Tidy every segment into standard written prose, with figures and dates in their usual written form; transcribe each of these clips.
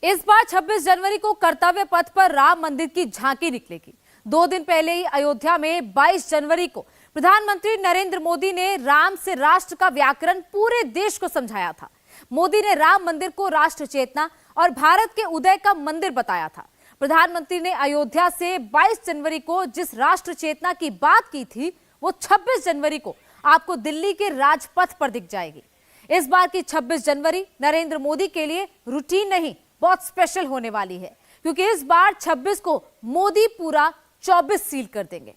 इस बार 26 जनवरी को कर्तव्य पथ पर राम मंदिर की झांकी निकलेगी। 2 दिन पहले ही अयोध्या में 22 जनवरी को प्रधानमंत्री नरेंद्र मोदी ने राम से राष्ट्र का व्याकरण पूरे देश को समझाया था। मोदी ने राम मंदिर को राष्ट्र चेतना और भारत के उदय का मंदिर बताया था। प्रधानमंत्री ने अयोध्या से 22 जनवरी को जिस राष्ट्र चेतना की बात की थी, वो 26 जनवरी को आपको दिल्ली के राजपथ पर दिख जाएगी। इस बार की 26 जनवरी नरेंद्र मोदी के लिए रूटीन नहीं, बहुत स्पेशल होने वाली है, क्योंकि इस बार 26 को मोदी पूरा 24 सील कर देंगे।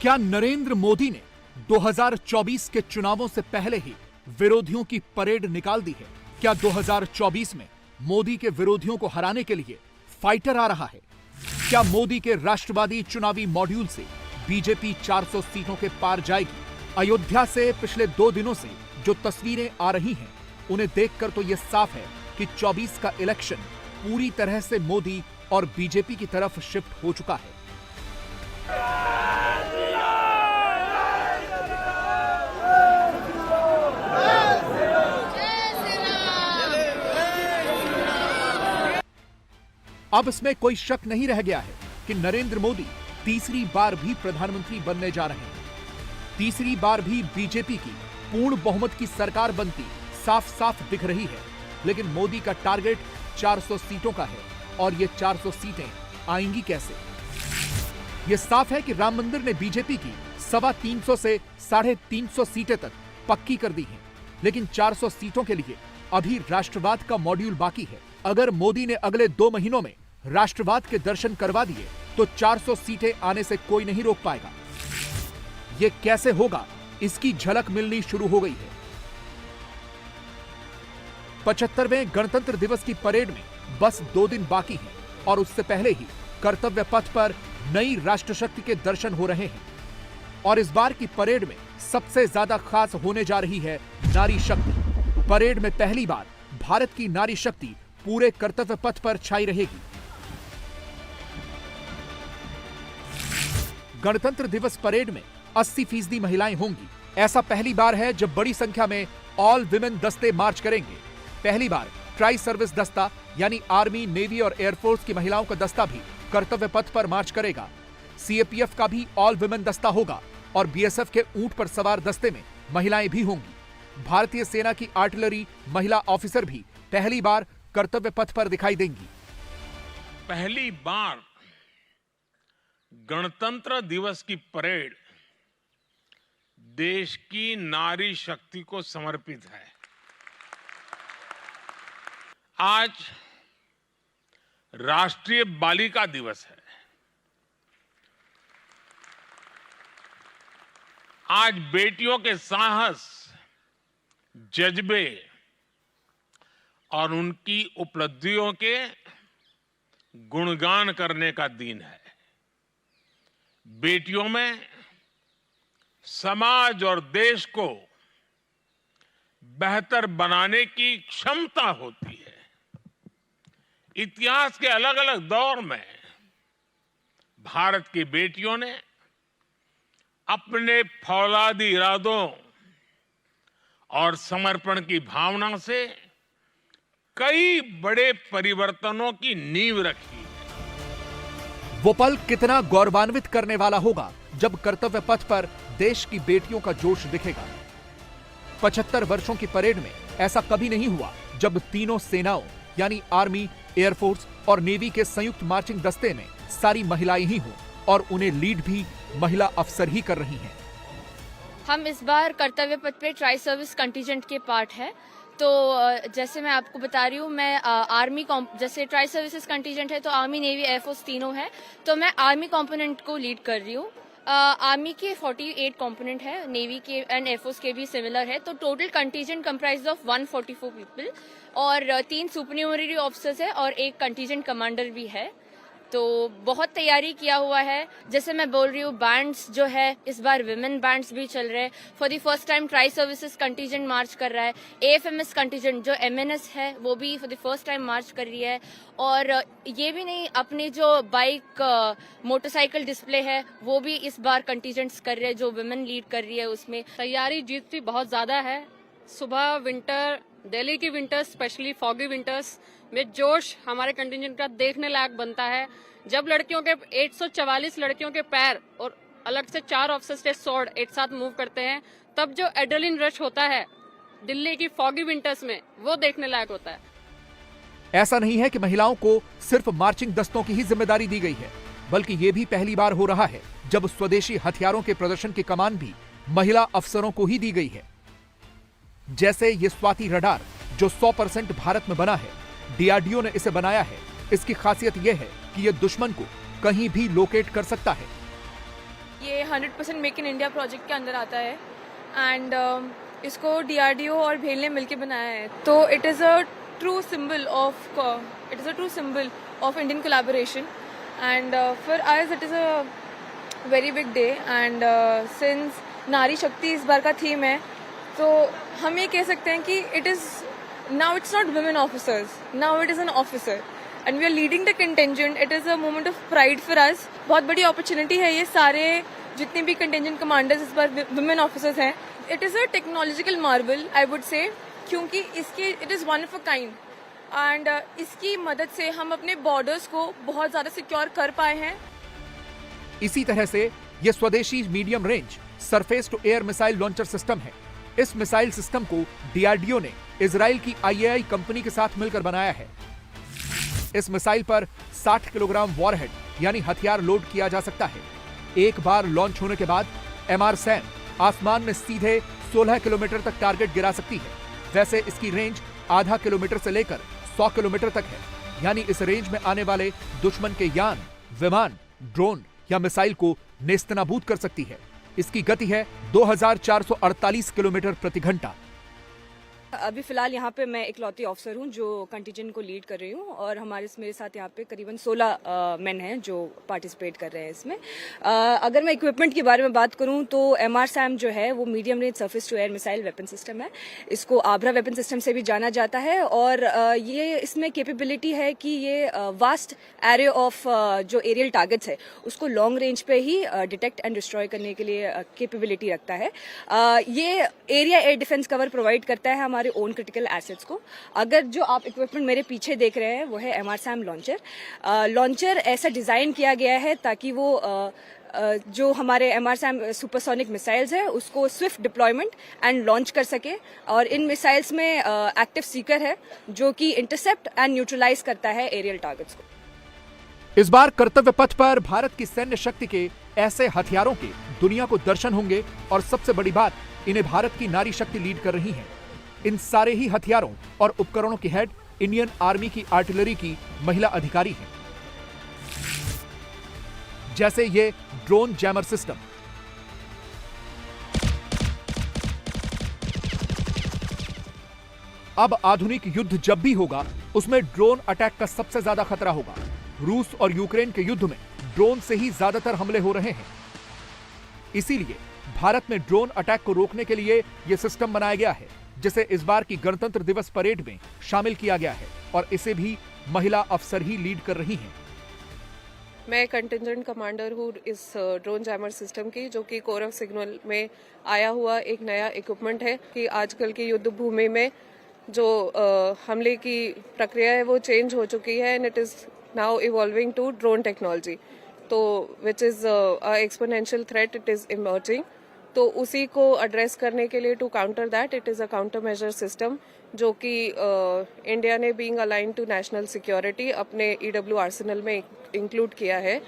क्या नरेंद्र मोदी ने 2024 के चुनावों से पहले ही विरोधियों की परेड निकाल दी है? क्या 2024 में मोदी के विरोधियों को हराने के लिए फाइटर आ रहा है? क्या मोदी के राष्ट्रवादी चुनावी मॉड्यूल से बीजेपी 400 सीटों के पार जाएगी? अयोध्या से पिछले 2 दिनों से जो तस्वीरें आ रही हैं, उन्हें देखकर तो यह साफ है कि 24 का इलेक्शन पूरी तरह से मोदी और बीजेपी की तरफ शिफ्ट हो चुका है। अब इसमें कोई शक नहीं रह गया है कि नरेंद्र मोदी तीसरी बार भी प्रधानमंत्री बनने जा रहे हैं। तीसरी बार भी बीजेपी की पूर्ण बहुमत की सरकार बनती साफ साफ दिख रही है। लेकिन मोदी का टारगेट 400 सीटों का है, और ये 400 सीटें आएंगी कैसे? ये साफ है कि राम मंदिर ने बीजेपी की 325 से 350 सीटें तक पक्की कर दी हैं। लेकिन 400 सीटों के लिए अभी राष्ट्रवाद का मॉड्यूल बाकी है। अगर मोदी ने अगले 2 महीनों में राष्ट्रवाद के दर्शन करवा दिए तो 400 सीटें आने से कोई नहीं रोक पाएगा। यह कैसे होगा, इसकी झलक मिलनी शुरू हो गई है। 75वें गणतंत्र दिवस की परेड में बस 2 दिन बाकी हैं, और उससे पहले ही कर्तव्य पथ पर नई राष्ट्रशक्ति के दर्शन हो रहे हैं। और इस बार की परेड में सबसे ज्यादा खास होने जा रही है नारी शक्ति। परेड में पहली बार भारत की नारी शक्ति पूरे कर्तव्य पथ पर छाई रहेगी। गणतंत्र दिवस परेड में 80% महिलाएं होंगी। ऐसा पहली बार है जब बड़ी संख्या में ऑल विमेन दस्ते मार्च करेंगे। पहली बार ट्राई सर्विस दस्ता यानी आर्मी, नेवी और एयरफोर्स की महिलाओं का दस्ता भी कर्तव्य पथ पर मार्च करेगा। सीएपीएफ का भी ऑल विमेन दस्ता होगा, और बीएसएफ के ऊंट पर सवार दस्ते में महिलाएं भी होंगी। भारतीय सेना की आर्टिलरी महिला ऑफिसर भी पहली बार कर्तव्य पथ पर दिखाई देंगी। पहली बार गणतंत्र दिवस की परेड देश की नारी शक्ति को समर्पित है। आज राष्ट्रीय बालिका दिवस है। आज बेटियों के साहस, जज्बे और उनकी उपलब्धियों के गुणगान करने का दिन है। बेटियों में समाज और देश को बेहतर बनाने की क्षमता होती है। इतिहास के अलग अलग दौर में भारत की बेटियों ने अपने फौलादी इरादों और समर्पण की भावना से कई बड़े परिवर्तनों की नींव रखी। वो पल कितना गौरवान्वित करने वाला होगा जब कर्तव्य पथ पर देश की बेटियों का जोश दिखेगा। 75 वर्षों की परेड में ऐसा कभी नहीं हुआ जब तीनों सेनाओं यानी आर्मी, एयरफोर्स और नेवी के संयुक्त मार्चिंग दस्ते में सारी महिलाएं ही हों, और उन्हें लीड भी महिला अफसर ही कर रही हैं। हम इस बार कर्तव्य पथ पे ट्राई सर्विस कंटीजेंट के पार्ट है। तो जैसे मैं आपको बता रही हूँ, मैं आर्मी जैसे ट्राई सर्विसेज कंटीजेंट है तो आर्मी, नेवी, एयरफोर्स तीनों है, तो मैं आर्मी कंपोनेंट को लीड कर रही हूँ। आर्मी के 48 कंपोनेंट है, नेवी के एंड एयरफोर्स के भी सिमिलर है। तो total contingent comprise of 144 people, और 3 सुपरन्यूमरी ऑफिसर्स है और 1 कंटीजेंट कमांडर भी है। तो बहुत तैयारी किया हुआ है। जैसे मैं बोल रही हूँ, बैंड्स जो है इस बार विमेन बैंड्स भी चल रहे हैं। For the first time tri services contingent March कर रहा है। AFMS कंटीजेंट जो MNS है वो भी फॉर द फर्स्ट टाइम मार्च कर रही है। और ये भी नहीं, अपनी जो बाइक मोटरसाइकिल डिस्प्ले है वो भी इस बार कंटीजेंट्स कर रहे हैं, जो विमेन लीड कर रही है। उसमें तैयारी जीतती बहुत ज्यादा है। सुबह विंटर, दिल्ली की विंटर, स्पेशली फॉगी विंटर्स में जोश हमारे कंटिजेंट का देखने लायक बनता है। जब लड़कियों के 844 लड़कियों के पैर और अलग से 4 ऑफिसर्स स्वॉर्ड एक साथ मूव करते हैं, तब जो एड्रेनलिन रश होता है दिल्ली की फॉगी विंटर्स में, वो देखने लायक होता है। ऐसा नहीं है कि महिलाओं को सिर्फ मार्चिंग दस्तों की ही जिम्मेदारी दी गई है, बल्कि ये भी पहली बार हो रहा है जब स्वदेशी हथियारों के प्रदर्शन की कमान भी महिला अफसरों को ही दी गई है। जैसे ये स्वाति रडार जो 100% भारत में बना है। DRDO ने इसे बनाया है। इसकी खासियत यह है कि यह दुश्मन को कहीं भी लोकेट कर सकता है। ये 100% मेक इन इंडिया प्रोजेक्ट के अंदर आता है एंड इसको DRDO और भेल ने मिलकर बनाया है। तो it is a true symbol of Indian collaboration and for us it is a very big day and since नारी शक्ति इस बार का थीम है, तो हम ये कह सकते हैं कि now it's not women officers, now it is an officer and we are leading the contingent. It is a moment of pride for us. बहुत बड़ी opportunity है ये। सारे जितने भी contingent commanders इस बार women officers हैं। It is a technological marvel, I would say, क्योंकि इसके it is one of a kind and इसकी मदद से हम अपने borders को बहुत ज़्यादा secure कर पाए हैं। इसी तरह से यह स्वदेशी medium range surface to air missile launcher system है। इस मिसाइल सिस्टम को DRDO ने इजराइल की IAI कंपनी के साथ मिलकर बनाया है। इस मिसाइल पर 60 किलोग्राम वॉरहेड यानी हथियार लोड किया जा सकता है। एक बार लॉन्च होने के बाद MRSAM आसमान में सीधे 16 किलोमीटर तक टारगेट गिरा सकती है। वैसे इसकी रेंज आधा किलोमीटर से लेकर 100 किलोमीटर तक है, यानी इस रेंज में आने वाले दुश्मन के यान, विमान, ड्रोन या मिसाइल को नेस्तनाबूद कर सकती है। इसकी गति है 2448 किलोमीटर प्रति घंटा। अभी फिलहाल यहाँ पे मैं इकलौती ऑफिसर हूँ जो कंटिजेंट को लीड कर रही हूँ और मेरे साथ यहाँ पे करीबन 16 मेन हैं जो पार्टिसिपेट कर रहे हैं इसमें। अगर मैं इक्विपमेंट के बारे में बात करूँ तो MRSAM जो है वो medium range surface to air missile weapon system है। इसको आब्रा वेपन सिस्टम से भी जाना जाता है और ये इसमें कैपेबिलिटी है कि ये वास्ट एरे ऑफ जो एरियल टारगेट्स है उसको लॉन्ग रेंज पे ही डिटेक्ट एंड डिस्ट्रॉय करने के लिए कैपेबिलिटी रखता है। ये area air defence cover provide करता है हमारे ओन क्रिटिकल एसेट्स को। अगर जो आप इक्विपमेंट मेरे पीछे देख रहे हैं वो है MRSAM लॉन्चर। लॉन्चर ऐसा डिजाइन किया गया है ताकि वो जो हमारे MRSAM सुपरसोनिक मिसाइल्स है उसको स्विफ्ट डिप्लॉयमेंट एंड लॉन्च कर सके। और इन मिसाइल्स में एक्टिव सीकर है जो कि इंटरसेप्ट एंड न्यूट्रलाइज करता है एरियल टारगेट्स को। इस बार कर्तव्य पथ पर भारत की सैन्य शक्ति के ऐसे हथियारों के दुनिया को दर्शन होंगे और सबसे बड़ी बात, इन्हें भारत की नारी शक्ति लीड कर रही है। इन सारे ही हथियारों और उपकरणों की हेड इंडियन आर्मी की आर्टिलरी की महिला अधिकारी हैं। जैसे ये ड्रोन जैमर सिस्टम, अब आधुनिक युद्ध जब भी होगा उसमें ड्रोन अटैक का सबसे ज्यादा खतरा होगा। रूस और यूक्रेन के युद्ध में ड्रोन से ही ज्यादातर हमले हो रहे हैं। इसीलिए भारत में ड्रोन अटैक को रोकने के लिए यह सिस्टम बनाया गया है, जिसे इस बार की गणतंत्र दिवस परेड में शामिल किया गया है और इसे भी महिला अफसर ही लीड कर रही हैं। मैं कंटिजेंट कमांडर हूँ इस ड्रोन जैमर सिस्टम की, जो कि कोर ऑफ सिग्नल में आया हुआ एक नया इक्विपमेंट है कि आजकल की युद्ध भूमि में जो हमले की प्रक्रिया है वो चेंज हो चुकी है and it is now evolving to drone technology, तो which is exponential threat, it is emerging. तो उसी को एड्रेस करने के लिए to counter that it is a counter measure system जो कि इंडिया ने being align to national security अपने EW आर्सेनल में इंक्लूड किया है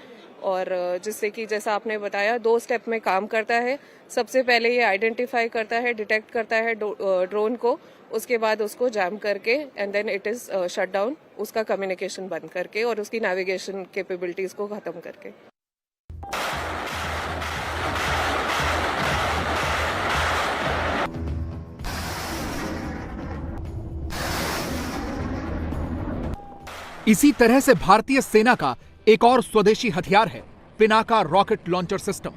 और जिससे कि जैसा आपने बताया 2 स्टेप में काम करता है। सबसे पहले ये आइडेंटिफाई करता है, डिटेक्ट करता है ड्रोन को, उसके बाद उसको जैम करके and then it is shut down, उसका कम्युनिकेशन बंद करके और उसकी नेविगेशन कैपेबिलिटीज को खत्म करके। इसी तरह से भारतीय सेना का एक और स्वदेशी हथियार है Pinaka rocket launcher system.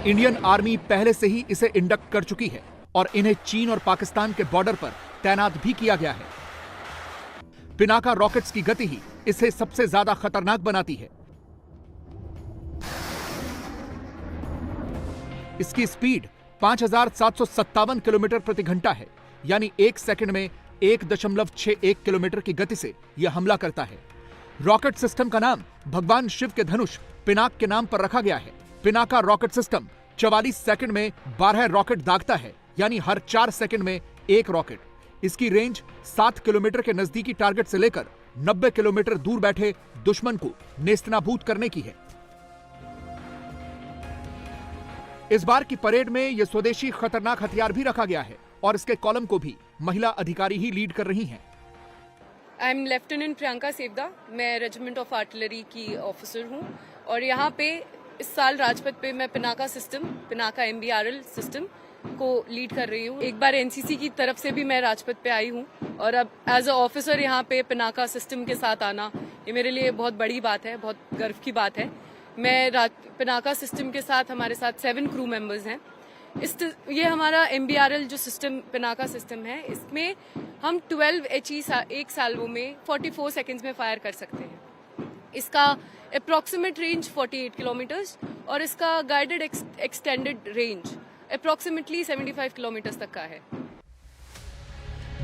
Indian army पहले से ही इसे इंडक्ट कर चुकी है और इन्हें चीन और पाकिस्तान के बॉर्डर पर तैनात भी किया गया है। पिनाका रॉकेट्स की गति ही इसे सबसे ज्यादा खतरनाक बनाती है। इसकी स्पीड 5,757 किलोमीटर प्रति घंटा है, यानी एक सेकंड में 1.61 किलोमीटर की गति से यह हमला करता है। रॉकेट सिस्टम का नाम भगवान शिव के धनुष पिनाक के नाम पर रखा गया है। पिनाका रॉकेट सिस्टम 44 सेकंड में 12 रॉकेट दागता है, यानी हर 4 सेकंड में एक रॉकेट। इसकी रेंज 7 किलोमीटर के नजदीकी टारगेट से लेकर 90 किलोमीटर दूर बैठे दुश्मन को नेस्तनाबूद करने की है। इस बार की परेड में यह स्वदेशी खतरनाक हथियार भी रखा गया है और इसके कॉलम को भी महिला अधिकारी ही लीड कर रही हैं। I am lieutenant Priyanka Sevda, मैं रेजिमेंट ऑफ आर्टिलरी की ऑफिसर हूँ और यहाँ पे इस साल राजपथ पे मैं Pinaka system, Pinaka MBRL system को लीड कर रही हूँ। एक बार NCC की तरफ से भी मैं राजपथ पे आई हूँ और अब एज अ ऑफिसर यहाँ पे पिनाका सिस्टम के साथ आना ये मेरे लिए बहुत बड़ी बात है, बहुत गर्व की बात है। मैं पिनाका सिस्टम के साथ, हमारे साथ 7 क्रू मेंबर्स हैं। ये हमारा MBRL जो सिस्टम पिनाका सिस्टम है, इसमें हम 12 HE एक साल्वो में 44 सेकेंड्स में फायर कर सकते हैं। इसका अप्रॉक्सीमेट रेंज 48 किलोमीटर्स और इसका guided extended range approximately 75 kilometres तक का है।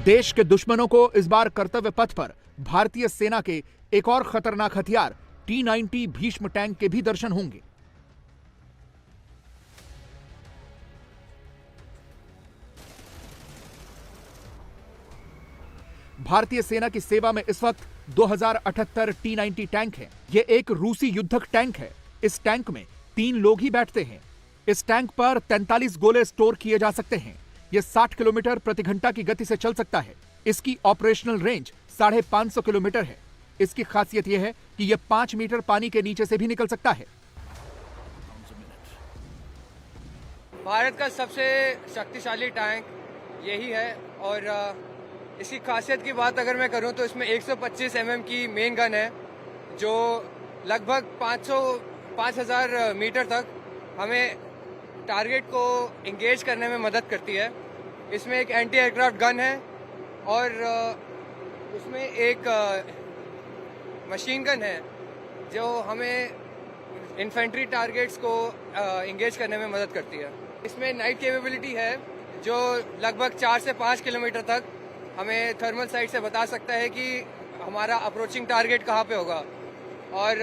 देश के दुश्मनों को इस बार कर्तव्य पथ पर भारतीय सेना के एक और खतरनाक हथियार T-90 भीष्म टैंक के भी दर्शन होंगे। भारतीय सेना की सेवा में इस वक्त 2078 T-90 टैंक है। यह एक रूसी युद्धक टैंक है। इस टैंक में 3 लोग ही बैठते हैं। इस टैंक पर 43 गोले स्टोर किए जा सकते हैं। यह 60 किलोमीटर प्रति घंटा की गति से चल सकता है। इसकी ऑपरेशनल रेंज 550 किलोमीटर है। इसकी खासियत यह है कि यह 5 मीटर पानी के नीचे से भी निकल सकता है। भारत का सबसे शक्तिशाली टैंक यही है और इसकी खासियत की बात अगर मैं करूं तो इसमें 125 mm की मेन गन है जो लगभग 5,000 मीटर तक हमें टारगेट को इंगेज करने में मदद करती है। इसमें एक एंटी एयरक्राफ्ट गन है और उसमें एक मशीन गन है जो हमें इन्फेंट्री टारगेट्स को इंगेज करने में मदद करती है। इसमें नाइट कैपेबिलिटी है जो लगभग 4 से 5 किलोमीटर तक हमें थर्मल साइट से बता सकता है कि हमारा अप्रोचिंग टारगेट कहाँ पे होगा। और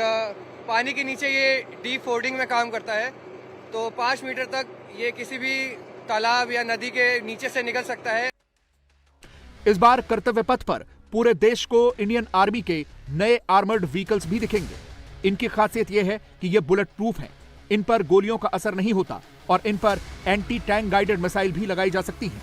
पानी के नीचे ये डीप फोर्डिंग में काम करता है, तो 5 मीटर तक ये किसी भी तालाब या नदी के नीचे से निकल सकता है। इस बार कर्तव्य पथ पर पूरे देश को इंडियन आर्मी के नए आर्मर्ड व्हीकल्स भी दिखेंगे। इनकी खासियत यह है कि ये बुलेट प्रूफ हैं। इन पर गोलियों का असर नहीं होता और इन पर एंटी टैंक गाइडेड मिसाइल भी लगाई जा सकती हैं।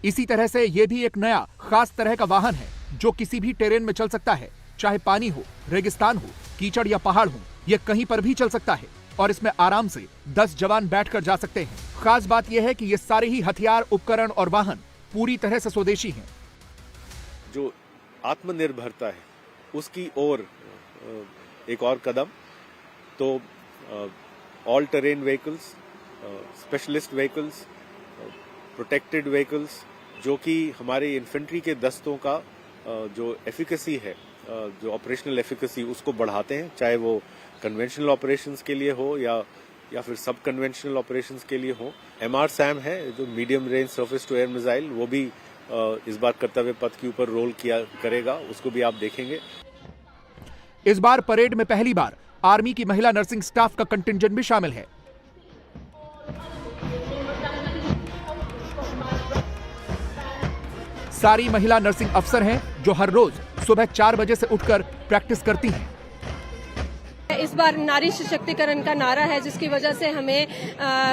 इसी तरह से यह भी एक नया खास तरह का वाहन है जो किसी भी टेरेन में चल सकता है, चाहे पानी हो, रेगिस्तान हो, कीचड़ या पहाड़ हो, यह कहीं पर भी चल सकता है और इसमें आराम से 10 जवान बैठकर जा सकते हैं। खास बात यह है कि ये सारे ही हथियार, उपकरण और वाहन पूरी तरह से स्वदेशी हैं। जो आत्मनिर्भरता है उसकी ओर एक और कदम, तो all terrain vehicles, specialist vehicles, protected vehicles जो कि हमारे इन्फेंट्री के दस्तों का जो एफिकेसी है, जो ऑपरेशनल एफिकेसी उसको बढ़ाते हैं, चाहे वो कन्वेंशनल ऑपरेशंस के लिए हो या फिर सब कन्वेंशनल ऑपरेशंस के लिए हो। MRSAM है जो medium range surface to air missile, वो भी इस बार कर्तव्य पथ के ऊपर रोल किया करेगा, उसको भी आप देखेंगे। इस बार परेड में पहली बार आर्मी की महिला नर्सिंग स्टाफ का कंटिंजेंट भी शामिल है। सारी महिला नर्सिंग अफसर हैं जो हर रोज सुबह 4 बजे से उठकर प्रैक्टिस करती हैं। इस बार नारी सशक्तिकरण का नारा है, जिसकी वजह से हमें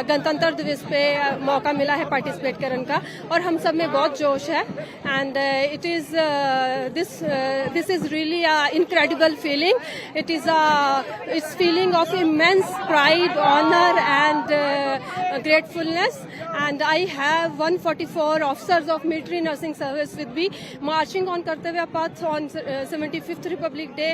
गणतंत्र दिवस पे मौका मिला है पार्टिसिपेट करने का, और हम सब में बहुत जोश है। And it is this is really incredible feeling. It's feeling of immense pride, honour and gratefulness, and I have 144 officers of military nursing service with me marching on Kartavya Path on 75th Republic Day.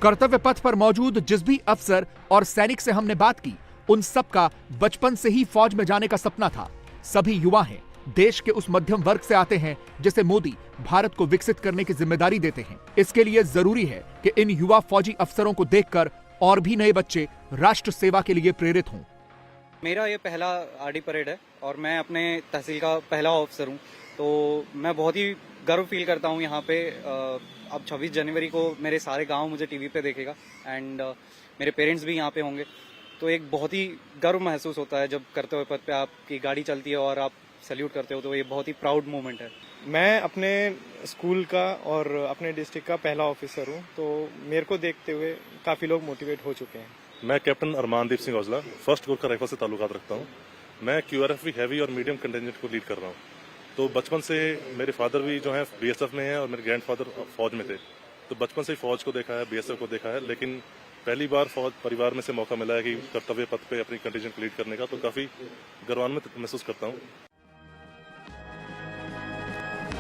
कर्तव्य पथ पर मौजूद जिस भी अफसर और सैनिक से हमने बात की, उन सब का बचपन से ही फौज में जाने का सपना था। सभी युवा हैं, देश के उस मध्यम वर्ग से आते हैं जिसे मोदी भारत को विकसित करने की जिम्मेदारी देते हैं। इसके लिए जरूरी है कि इन युवा फौजी अफसरों को देखकर और भी नए बच्चे राष्ट्र सेवा के लिए प्रेरित हों। मेरा ये पहला आरडी परेड है और मैं अपने तहसील का पहला ऑफिसर हूँ, तो मैं बहुत ही गर्व फील करता हूँ यहाँ पे। अब 26 जनवरी को मेरे सारे गांव मुझे टीवी पे देखेगा एंड मेरे पेरेंट्स भी यहाँ पे होंगे, तो एक बहुत ही गर्व महसूस होता है जब कर्तव्य पथ पे आपकी गाड़ी चलती है और आप सैल्यूट करते हो, तो ये बहुत ही प्राउड मोमेंट है। मैं अपने स्कूल का और अपने डिस्ट्रिक्ट का पहला ऑफिसर हूँ, तो मेरे को देखते हुए काफ़ी लोग मोटिवेट हो चुके हैं। मैं captain Armandeep Singh Aujla first core का राइफल से ताल्लुकात रखता हूँ। मैं QRF हैवी और मीडियम कंटिजेंट को लीड कर रहा हूँ। तो बचपन से मेरे फादर भी जो है BSF में है और मेरे ग्रैंडफादर फौज में थे, तो बचपन से ही फौज को देखा है, BSF को देखा है, लेकिन पहली बार फौज परिवार में से मौका मिला है कि कर्तव्य पथ पे अपनी कंटिजेंट को लीड करने का, तो काफी गौरवान्वित महसूस करता हूँ।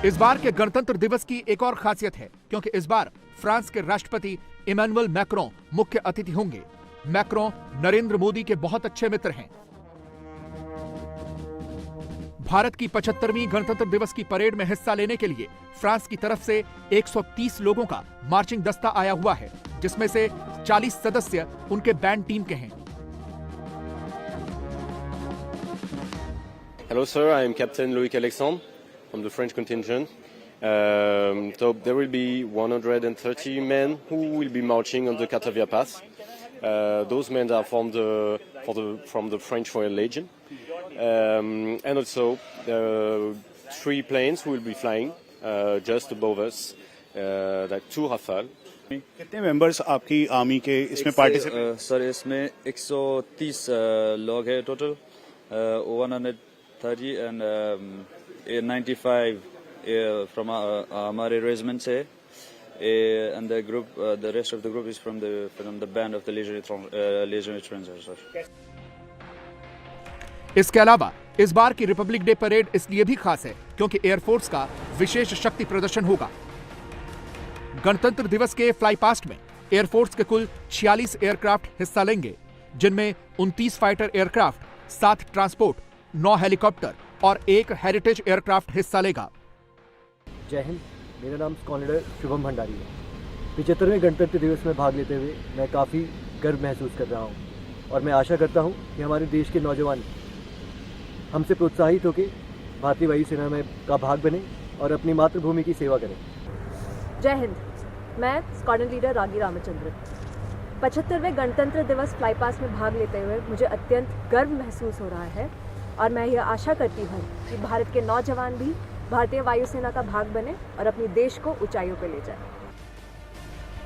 इस बार के गणतंत्र दिवस की एक और खासियत है, क्योंकि इस बार फ्रांस के राष्ट्रपति इमैनुअल मैक्रों मुख्य अतिथि होंगे। मैक्रों नरेंद्र मोदी के बहुत अच्छे मित्र हैं। भारत की 75वीं गणतंत्र दिवस की परेड में हिस्सा लेने के लिए फ्रांस की तरफ से 130 लोगों का मार्चिंग दस्ता आया हुआ है, जिसमें से 40 सदस्य उनके बैंड टीम के हैं। Hello sir, I am Captain Loïc Alexandre from the French contingent. So there will be 130 men who will be marching on the Kartavya Path. Those men are from the French Royal Legion. And also 3 planes who will be flying just above us, like 2 Rafale. कितने members आपकी army के इसमें participate? Sir इसमें 130 लोग हैं total, 130 and 95 from हमारे regiment से, and the group, the rest of the group is from the band of the Legionary Transit, sir. इसके अलावा इस बार की रिपब्लिक डे परेड इसलिए भी खास है क्योंकि एयरफोर्स का विशेष शक्ति प्रदर्शन होगा। गणतंत्र दिवस के फ्लाई पास्ट में एयरफोर्स के कुल 46 एयरक्राफ्ट हिस्सा लेंगे, जिनमें 29 फाइटर एयरक्राफ्ट, 7 ट्रांसपोर्ट, 9 हेलीकॉप्टर और 1 हेरिटेज एयरक्राफ्ट हिस्सा लेगा। जय हिंद, मेरा नाम स्कॉलर शुभम भंडारी है। 75वें गणतंत्र दिवस में भाग लेते हुए मैं काफ़ी गर्व महसूस कर रहा हूँ और मैं आशा करता हूँ कि हमारे देश के नौजवान हमसे प्रोत्साहित होकर भारतीय वायुसेना में का भाग बने और अपनी मातृभूमि की सेवा करें। जय हिंद, मैं स्क्वाड्रन लीडर रागी रामचंद्र। 75वें गणतंत्र दिवस फ्लाई पास्ट में भाग लेते हुए मुझे अत्यंत गर्व महसूस हो रहा है और मैं यह आशा करती हूँ कि भारत के नौजवान भी भारतीय वायुसेना का भाग बने और अपने देश को ऊंचाइयों पर ले जाए।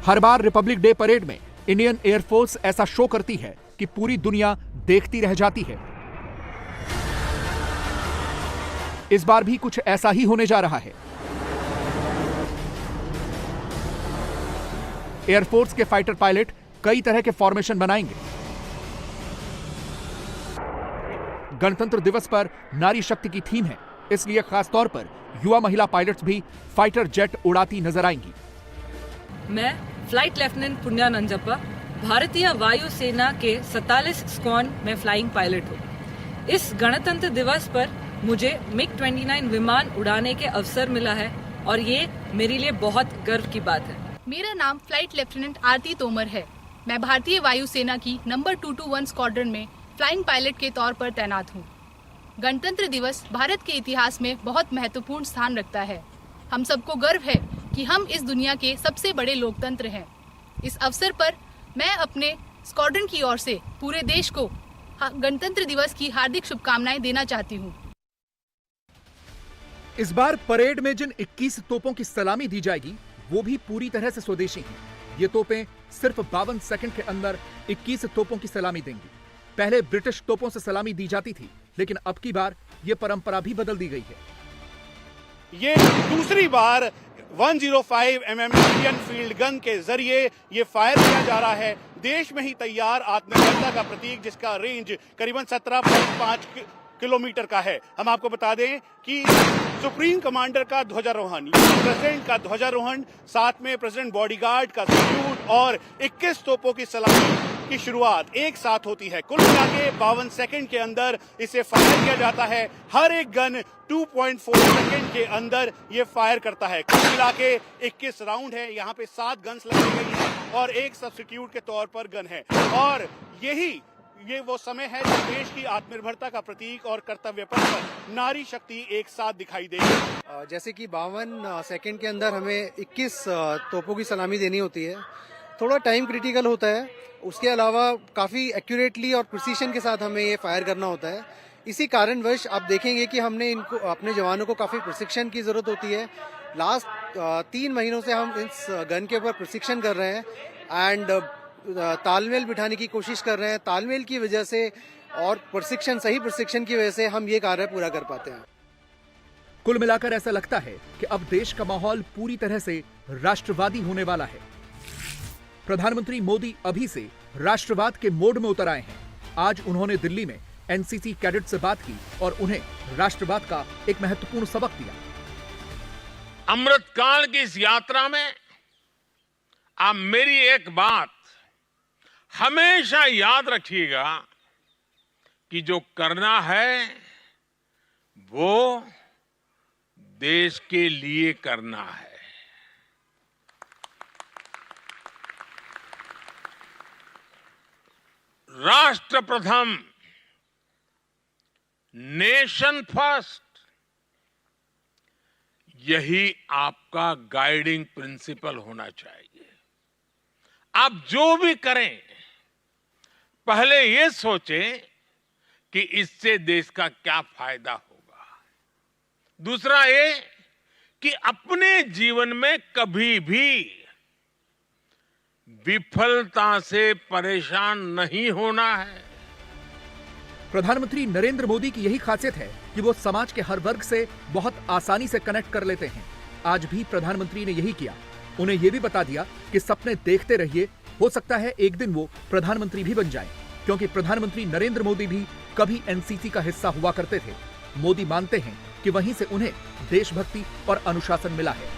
हर बार रिपब्लिक डे परेड में इंडियन एयरफोर्स ऐसा शो करती है कि पूरी दुनिया देखती रह जाती है। इस बार भी कुछ ऐसा ही होने जा रहा है। एयरफोर्स के फाइटर पायलट कई तरह के फॉर्मेशन बनाएंगे। गणतंत्र दिवस पर नारी शक्ति की थीम है, इसलिए खास तौर पर युवा महिला पायलट्स भी फाइटर जेट उड़ाती नजर आएंगी। मैं फ्लाइट लेफ्टिनेंट पुण्या नंजप्पा, भारतीय वायुसेना के 47 स्क्वाड्रन में फ्लाइंग पायलट हूँ। इस गणतंत्र दिवस पर मुझे MiG-29 विमान उड़ाने के अवसर मिला है और ये मेरे लिए बहुत गर्व की बात है। मेरा नाम फ्लाइट लेफ्टिनेंट आरती तोमर है। मैं भारतीय वायुसेना की नंबर 221 स्क्वाड्रन में फ्लाइंग पायलट के तौर पर तैनात हूँ। गणतंत्र दिवस भारत के इतिहास में बहुत महत्वपूर्ण स्थान रखता है। हम सबको गर्व है कि हम इस दुनिया के सबसे बड़े लोकतंत्र हैं। इस अवसर पर मैं अपने स्क्वाड्रन की ओर से पूरे देश को गणतंत्र दिवस की हार्दिक शुभकामनाएं देना चाहती हूँ। इस बार परेड में जिन 21 तोपों की सलामी दी जाएगी वो भी पूरी तरह से स्वदेशी हैं। ये तोपें सिर्फ 52 सेकंड के अंदर 21 तोपों की सलामी देंगी। पहले ब्रिटिश तोपों से सलामी दी जाती थी, लेकिन अब की बार ये परंपरा भी बदल दी गई है। ये दूसरी बार 105 mm इंडियन फील्ड गन के जरिए ये फायर किया जा रहा है। देश में ही तैयार आत्मनिर्भरता का प्रतीक, जिसका रेंज करीबन 17.5 किलोमीटर का है। हम आपको बता दें कि सुप्रीम कमांडर का ध्वजारोहण, प्रेसिडेंट का ध्वजारोहण, साथ में प्रेसिडेंट बॉडीगार्ड का सैल्यूट और 21 तोपों की सलामी की शुरुआत एक साथ होती है। कुल मिला के 52 सेकंड के अंदर इसे फायर किया जाता है। हर एक गन 2.4 सेकंड के अंदर ये फायर करता है। कुल मिला के 21 राउंड है। यहाँ पे 7 गन्स लगाई गई हैं और एक सब्स्टिट्यूट के तौर पर गन है। और ये वो समय है जब देश की आत्मनिर्भरता का प्रतीक और कर्तव्य पथ पर नारी शक्ति एक साथ दिखाई देगी। जैसे कि 52 सेकंड के अंदर हमें 21 तोपों की सलामी देनी होती है। थोड़ा टाइम क्रिटिकल होता है। उसके अलावा काफ़ी एक्यूरेटली और प्रिसीशन के साथ हमें ये फायर करना होता है। इसी कारणवश आप देखेंगे कि हमने इनको, अपने जवानों को काफ़ी प्रशिक्षण की ज़रूरत होती है। लास्ट 3 महीनों से हम इस गन के ऊपर प्रशिक्षण कर रहे हैं एंड तालमेल बिठाने की कोशिश कर रहे हैं। तालमेल की वजह से और सही प्रशिक्षण की वजह से हम ये कार्य पूरा कर पाते हैं। कुल मिलाकर ऐसा लगता है कि अब देश का माहौल पूरी तरह से राष्ट्रवादी होने वाला है। प्रधानमंत्री मोदी अभी से राष्ट्रवाद के मोड में उतर आए हैं। आज उन्होंने दिल्ली में एनसीसी कैडेट से बात की और उन्हें राष्ट्रवाद का एक महत्वपूर्ण सबक दिया। अमृतकाल की इस यात्रा में आप मेरी एक बात हमेशा याद रखिएगा कि जो करना है वो देश के लिए करना है। राष्ट्र प्रथम, नेशन फर्स्ट, यही आपका गाइडिंग प्रिंसिपल होना चाहिए। आप जो भी करें पहले ये सोचें कि इससे देश का क्या फायदा होगा। दूसरा ये कि अपने जीवन में कभी भी विफलता से परेशान नहीं होना है। प्रधानमंत्री नरेंद्र मोदी की यही खासियत है कि वो समाज के हर वर्ग से बहुत आसानी से कनेक्ट कर लेते हैं। आज भी प्रधानमंत्री ने यही किया। उन्हें यह भी बता दिया कि सपने देखते रहिए, हो सकता है एक दिन वो प्रधानमंत्री भी बन जाएं, क्योंकि प्रधानमंत्री नरेंद्र मोदी भी कभी एनसीसी का हिस्सा हुआ करते थे। मोदी मानते हैं कि वहीं से उन्हें देशभक्ति और अनुशासन मिला है।